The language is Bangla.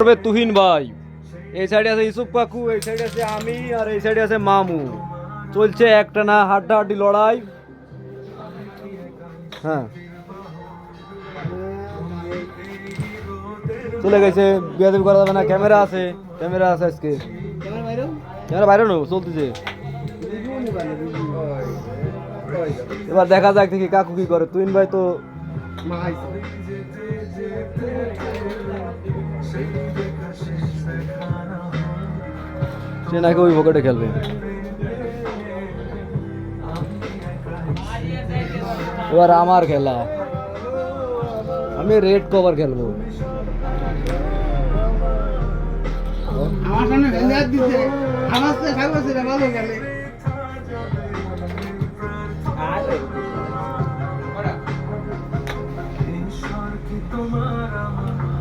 তবে তুহিন ভাই, এই সাইডে আছে ইউসুফ কাকু, এই সাইডে আছে আমি, আর এই সাইডে আছে মামু। চলছে একটা না হাড্ডাহাড্ডি লড়াই। হ্যাঁ, চলে গেছে, বিয়াদবি করা যাবে না, ক্যামেরা আছে, ক্যামেরা আছে আজকে, ক্যামেরা বাইরে নো চলতেছে। এবার দেখা যাক দেখি কাকু কি করে। তুহিন ভাই তো সে নাকি ওই পকেটে খেলবে। এবার আমার খেলা, আমি রেড কভার খেলবো। আমার সামনে ভেঞ্জার দিচ্ছে, আমার সাথে ভালো খেলে।